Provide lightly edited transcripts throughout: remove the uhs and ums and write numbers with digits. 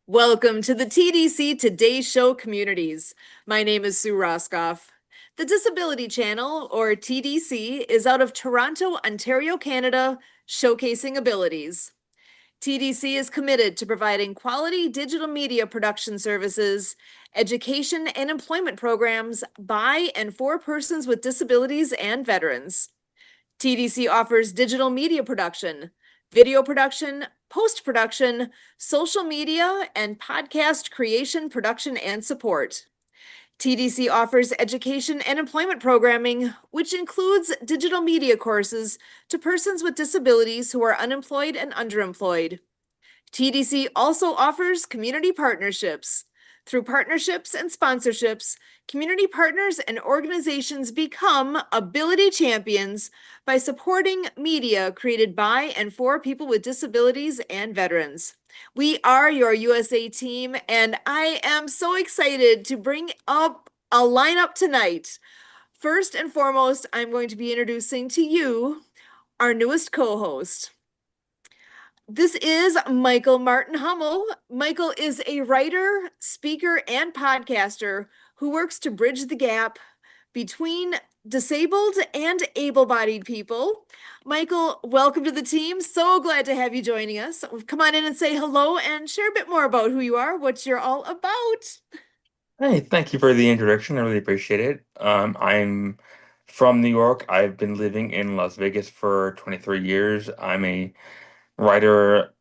Welcome to the TDC Today Show communities. My name is Sue Roscoff. The Disability Channel, or TDC, is out of Toronto, Ontario, Canada, showcasing abilities. TDC is committed to providing quality digital media production services, education, and employment programs by and for persons with disabilities and veterans. TDC offers digital media production, video production, post production, social media, and podcast creation, production, and support. TDC offers education and employment programming, which includes digital media courses to persons with disabilities who are unemployed and underemployed. TDC also offers community partnerships. Through partnerships and sponsorships, community partners and organizations become ability champions by supporting media created by and for people with disabilities and veterans. We are your USA team, and I am so excited to bring up a lineup tonight. First and foremost, I'm going to be introducing to you our newest co-host. This is Michael Martin Hummel. Michael is a writer, speaker, and podcaster who works to bridge the gap between disabled and able-bodied people. Michael, welcome to the team. So glad to have you joining us. Come on in and say hello and share a bit more about who you are, what you're all about. Hey, thank you for the introduction. I really appreciate it. I'm from New York. I've been living in Las Vegas for 23 years. I'm a writer.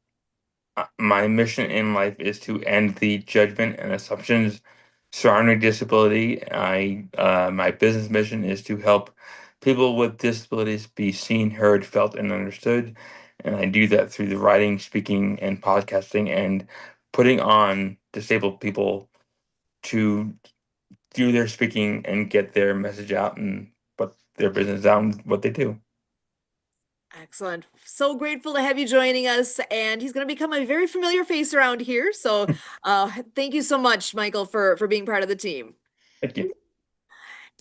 My mission in life is to end the judgment and assumptions surrounding disability. My business mission is to help people with disabilities be seen, heard, felt, and understood. And I do that through the writing, speaking, and podcasting, and putting on disabled people to do their speaking and get their message out and put their business out and what they do. Excellent. So grateful to have you joining us. And he's going to become a very familiar face around here. So thank you so much, Michael, for being part of the team. Thank you.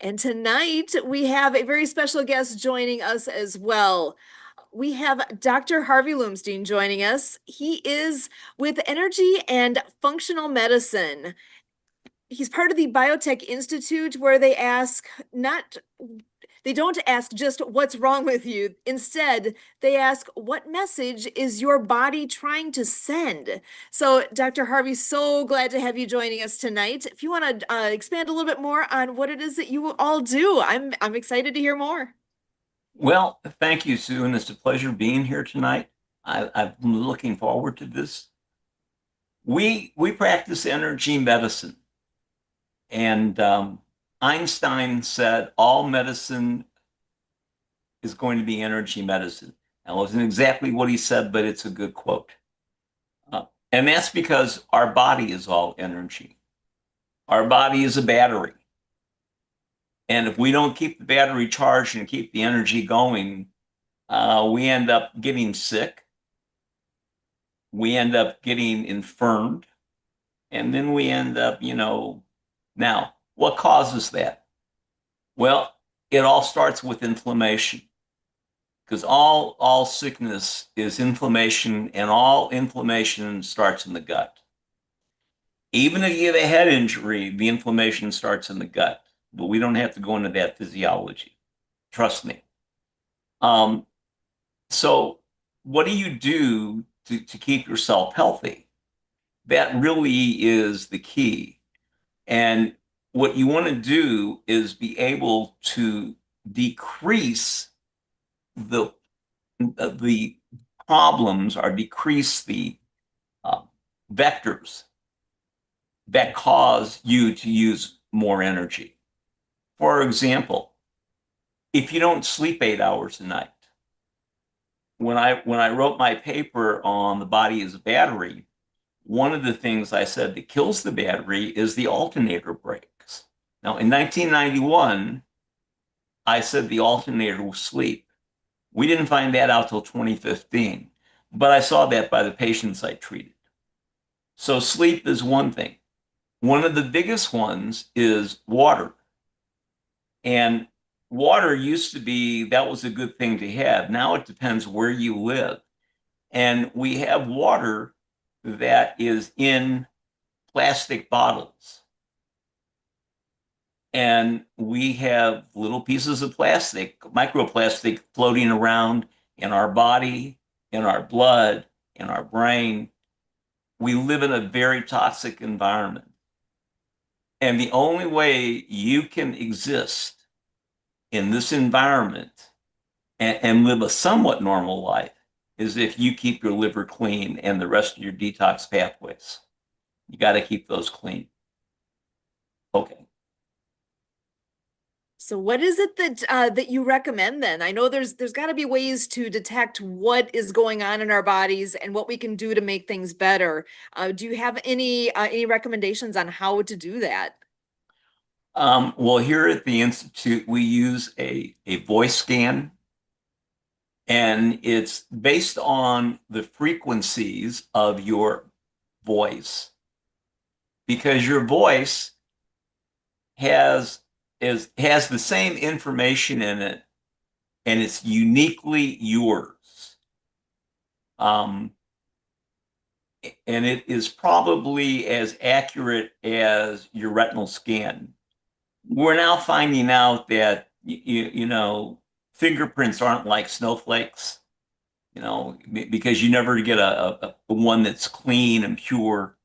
And tonight we have a very special guest joining us as well. We have Dr. Harvey Loomstein joining us. He is with Energy and Functional Medicine. He's part of the Biotech Institute where they don't ask just what's wrong with you. Instead, they ask what message is your body trying to send? So, Dr. Harvey, so glad to have you joining us tonight. If you want to expand a little bit more on what it is that you all do, I'm excited to hear more. Well, thank you, Sue, and it's a pleasure being here tonight. I've been looking forward to this. We practice energy medicine, and Einstein said all medicine is going to be energy medicine. That wasn't exactly what he said, but it's a good quote. And that's because our body is all energy. Our body is a battery. And if we don't keep the battery charged and keep the energy going, we end up getting sick. We end up getting infirmed. And then we end up, now, what causes that? Well, it all starts with inflammation because all sickness is inflammation, and all inflammation starts in the gut. Even if you have a head injury, the inflammation starts in the gut, but we don't have to go into that physiology. Trust me. So what do you do to keep yourself healthy? That really is the key. And what you want to do is be able to decrease the problems or decrease the vectors that cause you to use more energy. For example, if you don't sleep 8 hours a night, when I wrote my paper on the body as a battery, one of the things I said that kills the battery is the alternator breaks. Now, in 1991, I said the alternator was sleep. We didn't find that out till 2015, but I saw that by the patients I treated. So sleep is one thing. One of the biggest ones is water. And water used to be, that was a good thing to have. Now it depends where you live. And we have water that is in plastic bottles. And we have little pieces of plastic, microplastic floating around in our body, in our blood, in our brain. We live in a very toxic environment. And the only way you can exist in this environment and live a somewhat normal life is if you keep your liver clean and the rest of your detox pathways. You got to keep those clean. Okay. So what is it that you recommend then? I know there's got to be ways to detect what is going on in our bodies and what we can do to make things better. Do you have any recommendations on how to do that? Well, here at the Institute, we use a voice scan, and it's based on the frequencies of your voice, because your voice has the same information in it, and it's uniquely yours. Um, and it is probably as accurate as your retinal scan. We're now finding out that fingerprints aren't like snowflakes, because you never get a one that's clean and pure.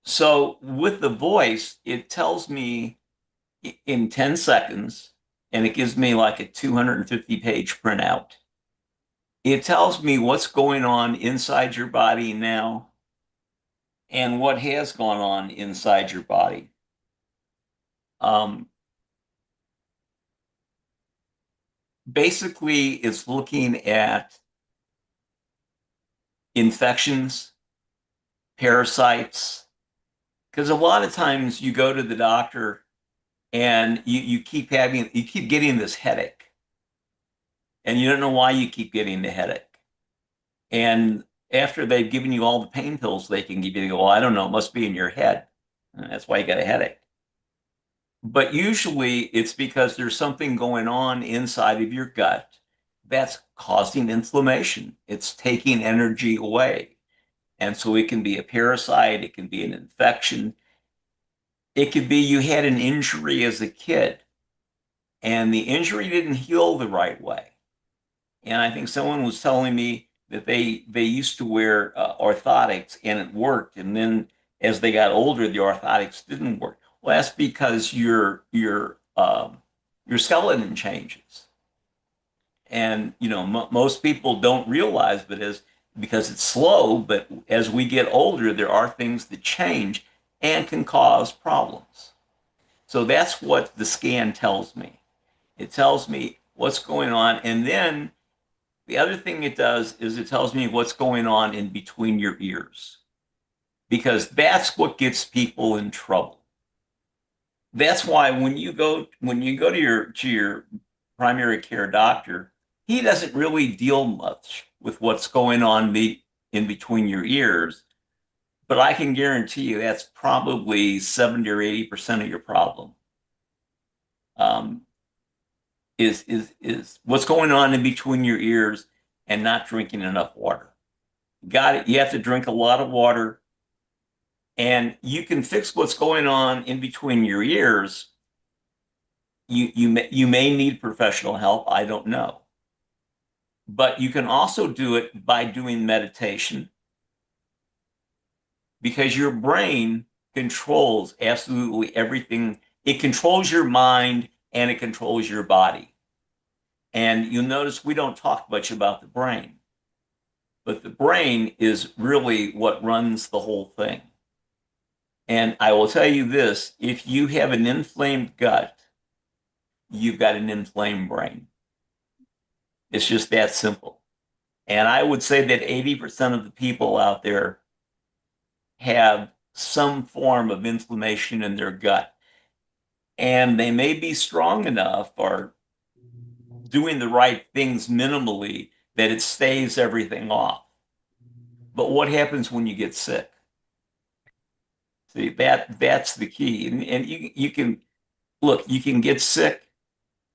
So with the voice, it tells me in 10 seconds, and it gives me like a 250-page printout. It tells me what's going on inside your body now and what has gone on inside your body. Um, Basically, it's looking at infections, parasites, because a lot of times you go to the doctor and you keep getting this headache, and you don't know why you keep getting the headache. And after they've given you all the pain pills they can give you, they go, well, I don't know, it must be in your head. And that's why you got a headache. But usually it's because there's something going on inside of your gut that's causing inflammation. It's taking energy away. And so it can be a parasite, it can be an infection. It could be you had an injury as a kid and the injury didn't heal the right way. And I think someone was telling me that they used to wear orthotics and it worked. And then as they got older, the orthotics didn't work. Well, that's because your skeleton changes. And most people don't realize that is because it's slow. But as we get older, there are things that change and can cause problems. So that's what the scan tells me. It tells me what's going on, and then the other thing it does is it tells me what's going on in between your ears, because that's what gets people in trouble. That's why when you go to your primary care doctor, he doesn't really deal much with what's going on in between your ears, but I can guarantee you that's probably 70 or 80% of your problem. Um, is what's going on in between your ears and not drinking enough water. Got it. You have to drink a lot of water, and you can fix what's going on in between your ears. You may need professional help. I don't know, but you can also do it by doing meditation, because your brain controls absolutely everything. It controls your mind and it controls your body. And you'll notice we don't talk much about the brain, but the brain is really what runs the whole thing. And I will tell you this, if you have an inflamed gut, you've got an inflamed brain. It's just that simple. And I would say that 80% of the people out there have some form of inflammation in their gut. And they may be strong enough or doing the right things minimally that it stays everything off. But what happens when you get sick? See, that's the key. And you can look, you can get sick.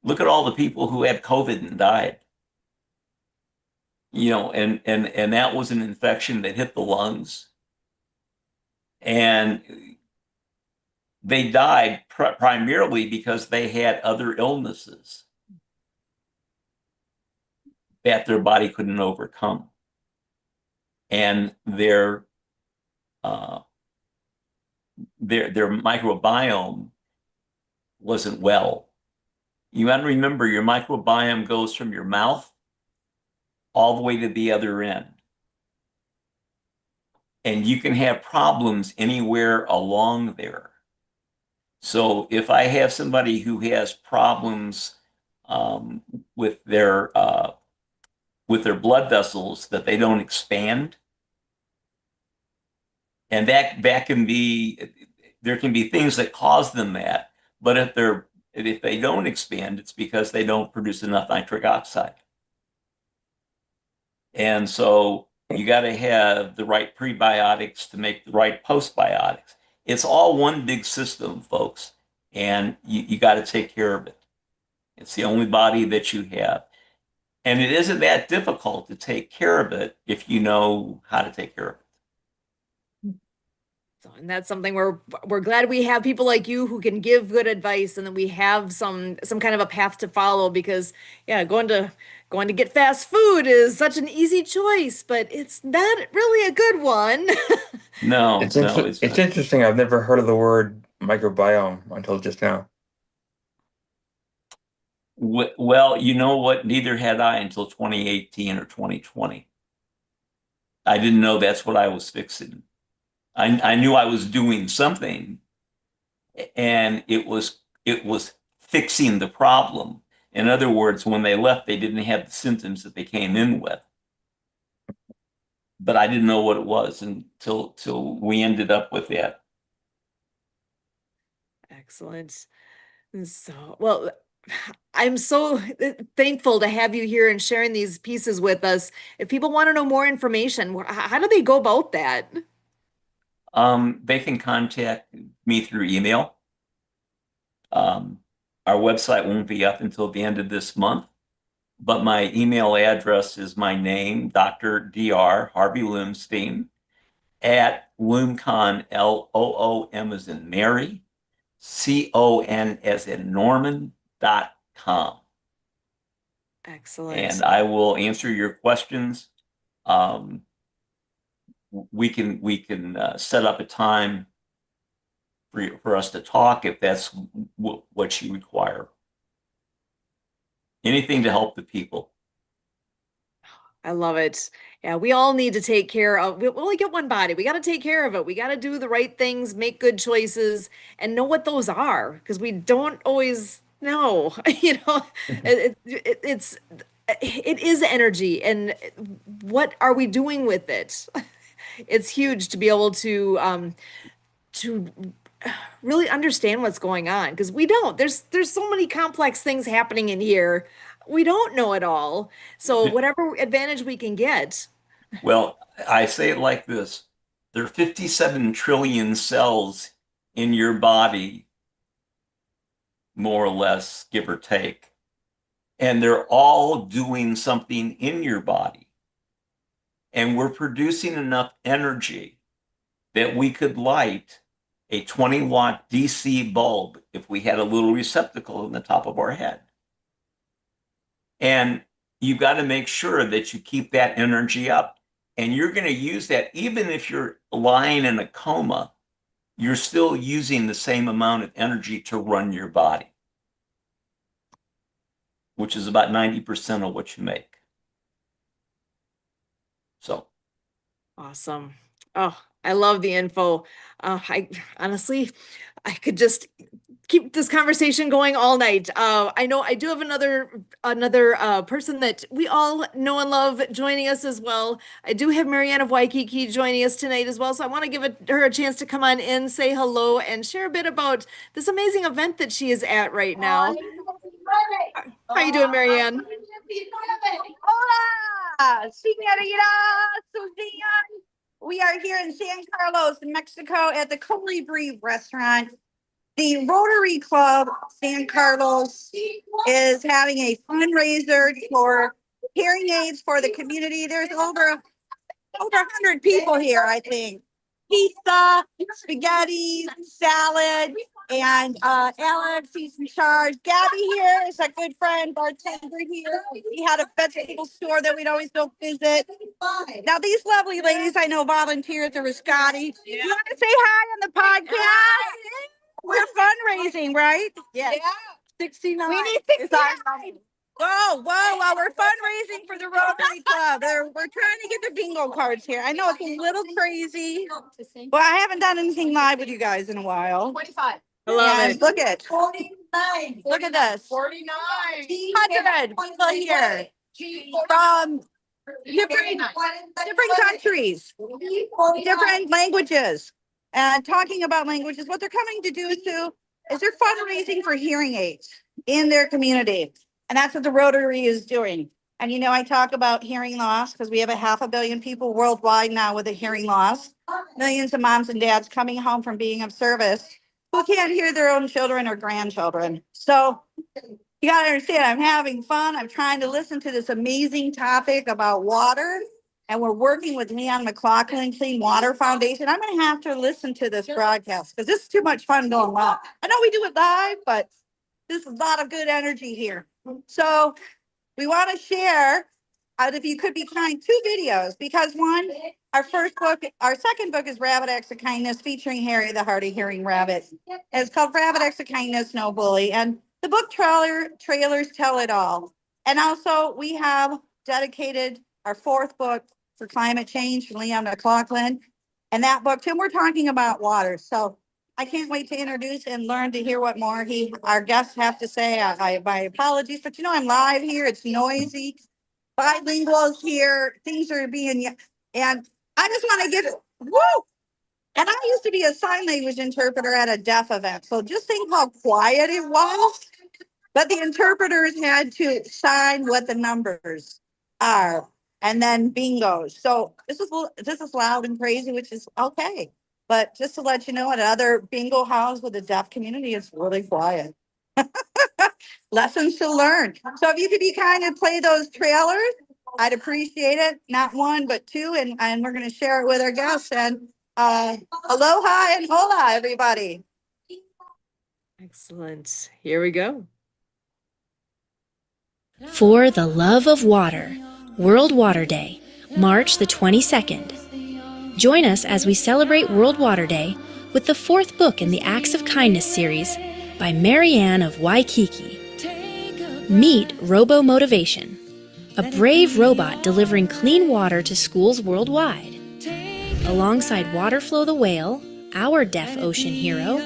Look at all the people who had COVID and died. And that was an infection that hit the lungs. And they died primarily because they had other illnesses that their body couldn't overcome. And uh, their microbiome wasn't well. You got to remember your microbiome goes from your mouth all the way to the other end. And you can have problems anywhere along there. So if I have somebody who has problems um, with their blood vessels that they don't expand, and that can be, there can be things that cause them that, but if they don't expand, it's because they don't produce enough nitric oxide. And so you got to have the right prebiotics to make the right postbiotics. It's all one big system, folks, and you got to take care of it. It's the only body that you have. And it isn't that difficult to take care of it if you know how to take care of it. So, and that's something we're glad we have people like you who can give good advice, and that we have some kind of a path to follow, because yeah, going to get fast food is such an easy choice, but it's not really a good one. No, no, it's It's not. interesting. I've never heard of the word microbiome until just now. Well, you know what? Neither had I until 2018 or 2020. I didn't know that's what I was fixing. I knew I was doing something, and it was fixing the problem. In other words, when they left, they didn't have the symptoms that they came in with. But I didn't know what it was until till we ended up with that. Excellent. So, well, I'm so thankful to have you here and sharing these pieces with us. If people want to know more information, how do they go about that? They can contact me through email. Um, our website won't be up until the end of this month, but my email address is my name, Dr. Dr. Harvey Loomstein, at Loomcon, Loom as in Mary, CON as in Norman.com. And Excellent. I will answer your questions. Um, we can set up a time for us to talk if that's what you require. Anything to help the people. I love it. Yeah, we all need to take care of, we only get one body. We got to take care of it. We got to do the right things, make good choices, and know what those are, because we don't always know. You know, it is energy, and what are we doing with it? It's huge to be able to really understand what's going on, because we don't. There's so many complex things happening in here. We don't know it all. So whatever advantage we can get. Well, I say it like this. There are 57 trillion cells in your body, more or less, give or take. And they're all doing something in your body. And we're producing enough energy that we could light a 20-watt DC bulb if we had a little receptacle in the top of our head. And you got to make sure that you keep that energy up. And you're going to use that even if you're lying in a coma, you're still using the same amount of energy to run your body, which is about 90% of what you make. So, Awesome. Oh, I love the info. I honestly, I could just keep this conversation going all night. I know I do have another person that we all know and love joining us as well. I do have Marianne of Waikiki joining us tonight as well, so I want to give her a chance to come on in, say hello, and share a bit about this amazing event that she is at right now. How you doing, Marianne? Hola, señorita Suzanne. We are here in San Carlos, Mexico at the Colibri restaurant. The Rotary Club San Carlos is having a fundraiser for hearing aids for the community. There's over 100 people here, I think. pizza, spaghetti, salad, and Alex, he's in charge. Gabby here is a good friend, bartender here. He had a vegetable store that we'd always go visit. Now, these lovely ladies I know volunteer at the Riscotti. You want to say hi on the podcast? We're fundraising, right? Yes. 69. We need 69. Whoa, we're fundraising for the Rotary Club. We're trying to get the bingo cards here. I know it's a little crazy. Well, I haven't done anything live with you guys in a while. 25. I love And it. look at 49. Look at this. 49. 100 people here from different countries, different languages. And talking about languages, what they're coming to do is they're fundraising for hearing aids in their community. And that's what the Rotary is doing. And you know, I talk about hearing loss because we have 500 million people worldwide now with a hearing loss. Millions of moms and dads coming home from being of service who can't hear their own children or grandchildren. So you gotta understand, I'm having fun. I'm trying to listen to this amazing topic about water. And we're working with Leon McLaughlin Clean Water Foundation. I'm gonna have to listen to this broadcast because this is too much fun going live. I know we do it live, but there's a lot of good energy here. So we want to share, if you could be kind, 2 videos, because one, our second book is Rabbit Acts of Kindness, featuring Harry the Hardy Hearing Rabbit. And it's called Rabbit Acts of Kindness, No Bully. And the book trailers tell it all. And also we have dedicated our 4th book for climate change from Leon McLaughlin. And that book, Tim, we're talking about water. So I can't wait to introduce and learn to hear what more our guests have to say. My apologies, but you know, I'm live here. It's noisy. Bilinguals here. Things are being, and I just want to give it, woo! And I used to be a sign language interpreter at a deaf event. So just think how quiet it was. But the interpreters had to sign what the numbers are and then bingo. So this is loud and crazy, which is okay. But just to let you know, at other bingo house with the deaf community, it's really quiet. Lessons to learn. So if you could be kind and play those trailers, I'd appreciate it. Not 1, but 2. And we're going to share it with our guests. And aloha and hola, everybody. Excellent. Here we go. For the Love of Water, World Water Day, March the 22nd. Join us as we celebrate World Water Day with the 4th book in the Acts of Kindness series by Marianne of Waikiki. Meet Robo Motivation, a brave robot delivering clean water to schools worldwide. Alongside Waterflow the whale, our deaf ocean hero,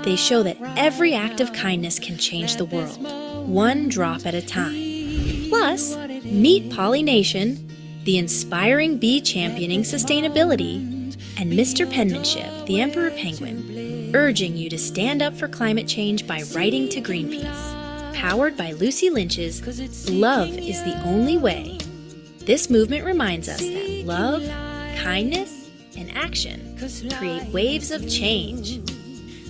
they show that every act of kindness can change the world, one drop at a time. Plus, meet Pollination, the inspiring bee championing sustainability, and Mr. Penmanship, the Emperor Penguin, urging you to stand up for climate change by writing to Greenpeace. Powered by Lucy Lynch's Love is the Only Way. This movement reminds us that love, kindness, and action create waves of change.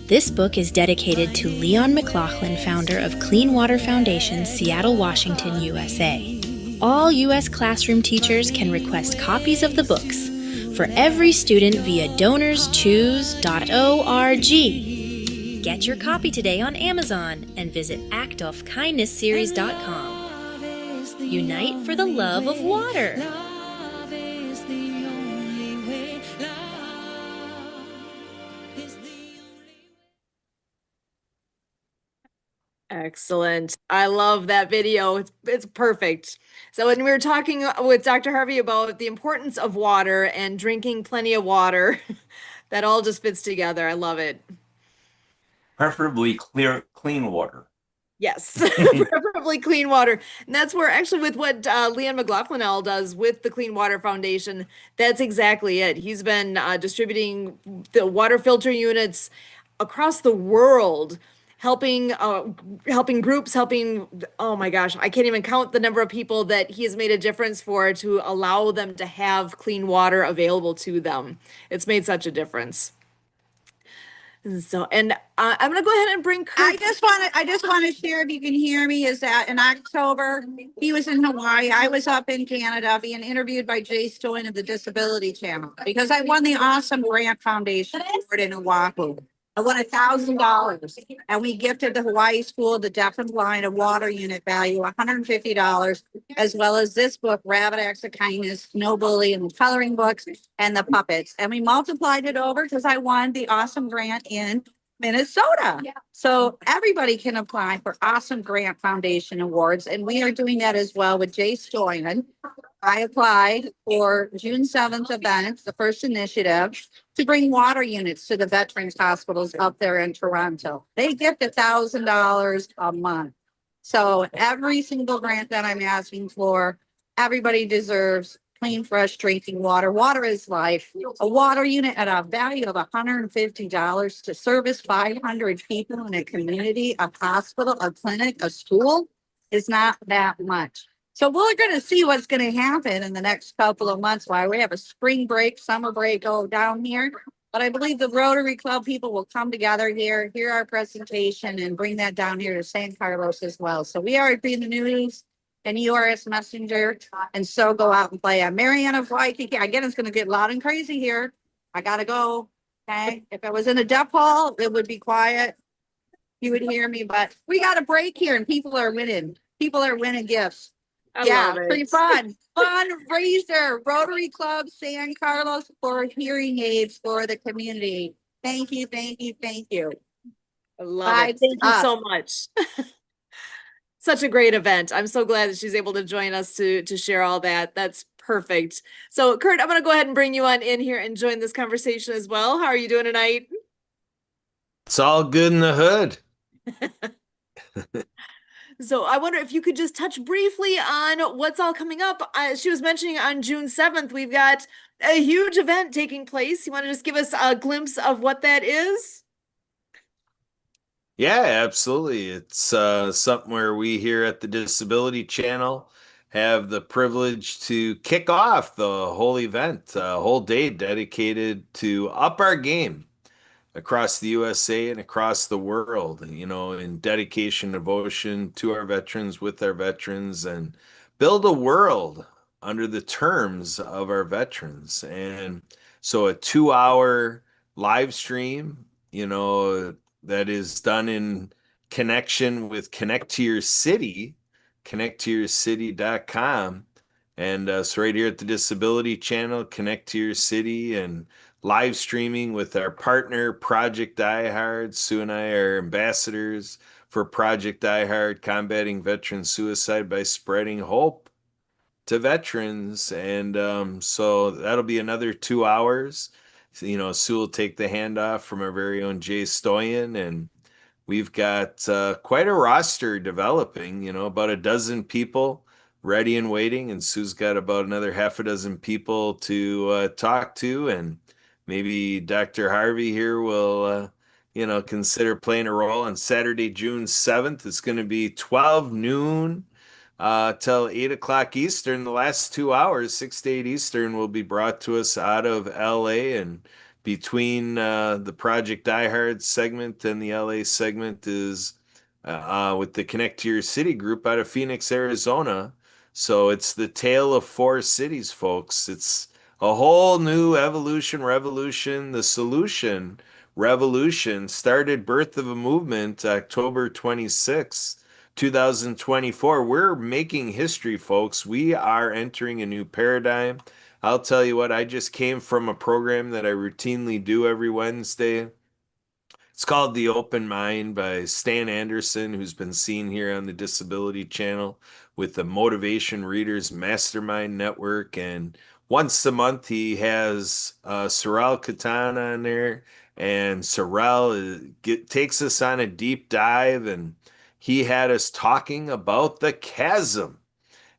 This book is dedicated to Leon McLaughlin, founder of Clean Water Foundation, Seattle, Washington, USA. All U.S. classroom teachers can request copies of the books for every student via donorschoose.org. Get your copy today on Amazon and visit actofkindnessseries.com. Unite for the love of water. Excellent. I love that video. It's perfect. So when we were talking with Dr. Harvey about the importance of water and drinking plenty of water, that all just fits together. I love it. Preferably clean water. Yes, preferably clean water. And that's where actually with what Leon McLaughlin does with the Clean Water Foundation, that's exactly it. He's been distributing the water filter units across the world, helping groups, oh my gosh, I can't even count the number of people that he has made a difference for to allow them to have clean water available to them. It's made such a difference. And I'm going to go ahead and bring I Kurt. just want to share, if you can hear me, is that in October, he was in Hawaii. I was up in Canada being interviewed by Jay Stoyan of the Disability Channel because I won the Awesome Grant Foundation Award in Oahu. I won $1,000 and we gifted the Hawaii School, the deaf and blind, a water unit value, $150, as well as this book, Rabbit Acts of Kindness, No Bully, and the coloring books and the puppets. And we multiplied it over because I won the Awesome Grant in Minnesota. Yeah. So everybody can apply for Awesome Grant Foundation Awards, and we are doing that as well with Jay Stoyan. I applied for June 7th event, the first initiative, to bring water units to the veterans hospitals up there in Toronto. They get $1,000 a month. So every single grant that I'm asking for, everybody deserves clean, fresh drinking water. Water is life. A water unit at a value of $150 to service 500 people in a community, a hospital, a clinic, a school is not that much. So we're going to see what's going to happen in the next couple of months while we have a spring break, summer break go down here. But I believe the Rotary Club people will come together here, hear our presentation, and bring that down here to San Carlos as well. So we are in the news and URS Messenger, and so go out and play. I'm Marianne of Waikiki. Again, it's going to get loud and crazy here. I got to go. Okay. If I was in a deaf hall, it would be quiet. You would hear me, but we got a break here and people are winning. People are winning gifts. I Yeah, love it. pretty fun. Fundraiser, Rotary Club San Carlos for hearing aids for the community. Thank you, thank you, thank you. I love it. Thank you so much. Such a great event. I'm so glad that she's able to join us to share all that. That's perfect. So Kurt, I'm going to go ahead and bring you on in here and join this conversation as well. How are you doing tonight? It's all good in the hood. So I wonder if you could just touch briefly on what's all coming up. She was mentioning on June 7th, we've got a huge event taking place. You want to just give us a glimpse of what that is? Yeah, absolutely. It's something where we here at the Disability Channel have the privilege to kick off the whole event, a whole day dedicated to up our game across the USA and across the world, you know, in dedication, devotion to our veterans, with our veterans, and build a world under the terms of our veterans. And so a 2 hour live stream, you know, that is done in connection with Connect to Your City, connecttoyourcity.com. And so right here at the Disability Channel, Connect to Your City, and live streaming with our partner, Project Die Sue and I are ambassadors for Project Die combating veteran suicide by spreading hope to veterans. And so that'll be another 2 hours. So, you know, Sue will take the handoff from our very own Jay Stoyan, and we've got quite a roster developing, you know, about a dozen people ready and waiting. And Sue's got about another half a dozen people to talk to. And maybe Dr. Harvey here will, you know, consider playing a role on Saturday, June 7th. It's going to be 12 noon till 8 o'clock Eastern. The last 2 hours, 6 to 8 Eastern, will be brought to us out of LA. And between the Project Die Hard segment and the LA segment is with the Connect to Your City group out of Phoenix, Arizona. So it's the tale of four cities, folks. It's a whole new evolution, revolution. The solution revolution started birth of a movement October 26th, 2024. We're making history, folks. We are entering a new paradigm. I'll tell you what, I just came from a program that I routinely do every Wednesday. It's called The Open Mind by Stan Anderson, who's been seen here on the Disability Channel with the Motivation Readers Mastermind Network. And once a month, he has Sorrel Katan on there. And Sorrel takes us on a deep dive. And he had us talking about the chasm.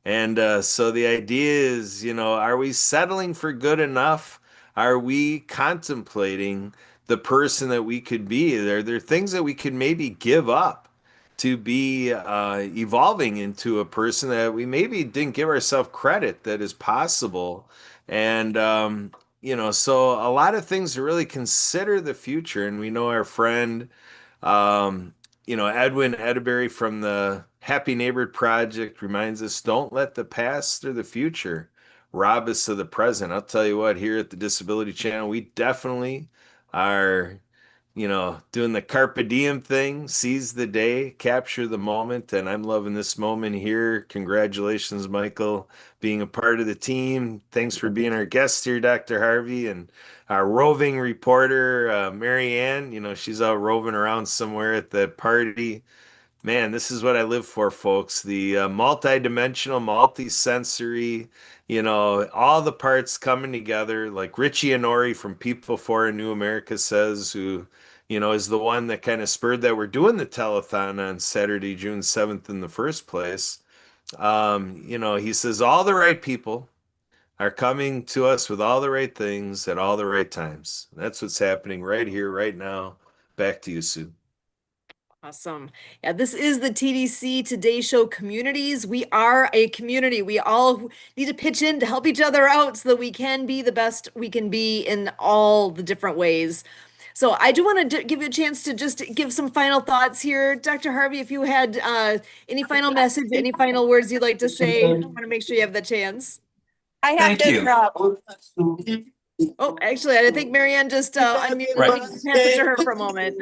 And so the idea is, you know, are we settling for good enough? Are we contemplating the person that we could be? Are there things that we could maybe give up to be evolving into a person that we maybe didn't give ourselves credit that is possible? And so a lot of things to really consider the future. And we know our friend, um, Edwin Edberry from the Happy Neighbor Project reminds us, don't let the past or the future rob us of the present. I'll tell you what, here at the Disability Channel, we definitely are doing the carpe diem thing, seize the day, capture the moment. And I'm loving this moment here. Congratulations, Michael, being a part of the team. Thanks for being our guest here, Dr. Harvey, and our roving reporter, Mary Ann. She's out roving around somewhere at the party. Man, this is what I live for, folks. The multi-dimensional, multi-sensory, all the parts coming together, like Richie Honori from People for a New America says, who, is the one that kind of spurred that we're doing the telethon on Saturday, June 7th in the first place. He says all the right people are coming to us with all the right things at all the right times. That's what's happening right here, right now. Back to you, Sue. Awesome. Yeah, this is the TDC Today Show Communities. We are a community. We all need to pitch in to help each other out so that we can be the best we can be in all the different ways. So I do want to give you a chance to just give some final thoughts here. Dr. Harvey, if you had any final message, any final words you'd like to say, I want to make sure you have the chance. I have Thank this, you. Oh, actually, I think Marianne just unmuted. Right. We can pass it to her for a moment.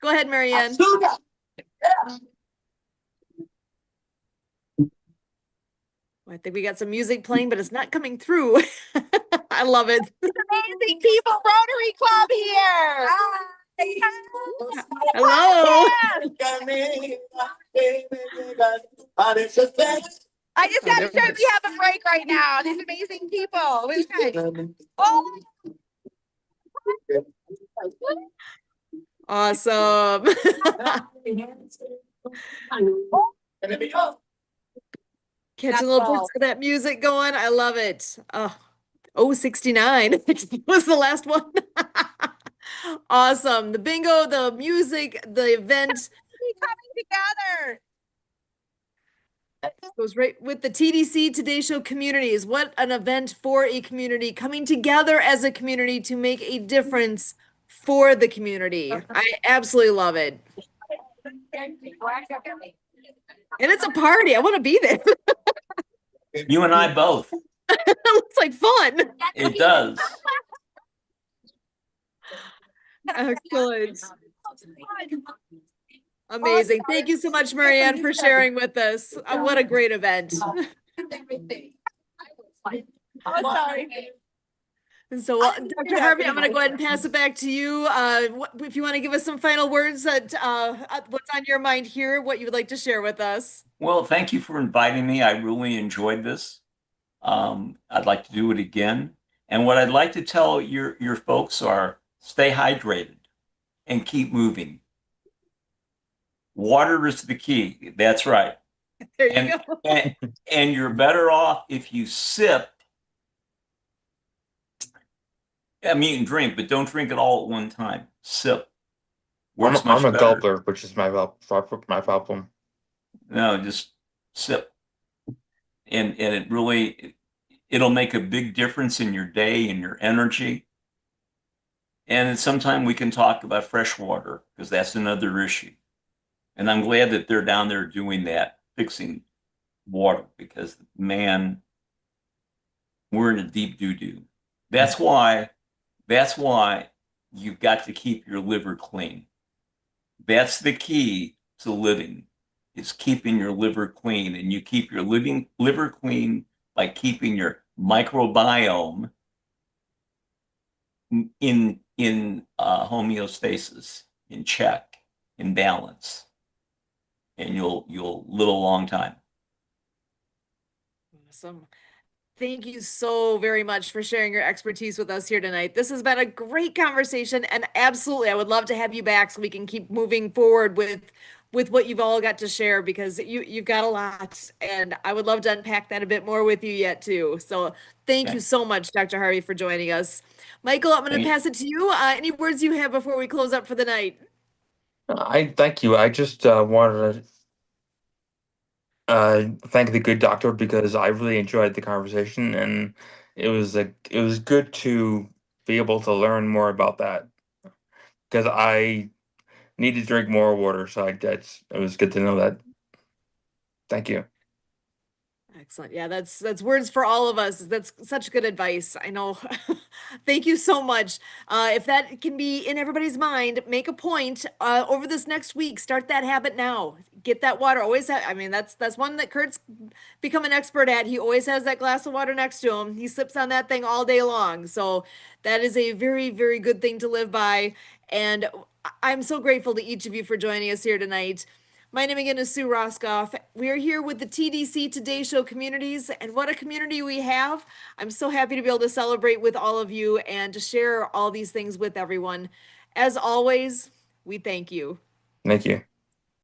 Go ahead, Marianne. I think we got some music playing, but it's not coming through. I love it. Amazing people, Rotary Club here. Hello. I just got to show you we have a break right now. These amazing people. We've got, oh, Awesome. Catching little bits of that music going. I love it. Oh, 69 was the last one. Awesome. The bingo, the music, the event coming together. goes right with the TDC Today Show Communities. What an event for a community, coming together as a community to make a difference for the community. I absolutely love it. And it's a party. I want to be there. You and I both. It looks like fun. It does. Excellent. Amazing. Thank you so much, Marianne, for sharing with us. What a great event. Oh, sorry. And so, Dr. Harvey, I'm going to go ahead and pass it back to you. If you want to give us some final words that what's on your mind here, what you would like to share with us. Well, thank you for inviting me. I really enjoyed this. I'd like to do it again. And what I'd like to tell your folks are stay hydrated and keep moving. Water is the key. That's right. There you go. And you're better off if you sip. I mean, drink, but don't drink it all at one time. Sip. Works much I'm a better. gulper, which is my problem. No, just sip. And it really, it'll make a big difference in your day and your energy. And sometime we can talk about fresh water because that's another issue. And I'm glad that they're down there doing that, fixing water, because man, we're in a deep doo-doo. That's why you've got to keep your liver clean. That's the key to living, is keeping your liver clean. And you keep your liver clean by keeping your microbiome in homeostasis, in check, in balance. And you'll live a long time. Awesome. Thank you so very much for sharing your expertise with us here tonight. This has been a great conversation, and absolutely, I would love to have you back so we can keep moving forward with what you've all got to share, because you've got a lot, and I would love to unpack that a bit more with you yet too. So thank you so much, Dr. Harvey, for joining us. Michael, I'm going to pass it to you. Any words you have before we close up for the night? I thank you. I just wanted to thank the good doctor because I really enjoyed the conversation, and it was good to be able to learn more about that because I need to drink more water. So it was good to know that. Thank you. Excellent. Yeah, that's words for all of us. That's such good advice. I know. Thank you so much. If that can be in everybody's mind, make a point over this next week. Start that habit now. Get that water. Always have, I mean, that's one that Kurt's become an expert at. He always has that glass of water next to him. He sips on that thing all day long. So that is a very, very good thing to live by. And I'm so grateful to each of you for joining us here tonight. My name again is Sue Roscoff. We are here with the TDC Today Show communities, and what a community we have. I'm so happy to be able to celebrate with all of you and to share all these things with everyone. As always, we thank you. Thank you.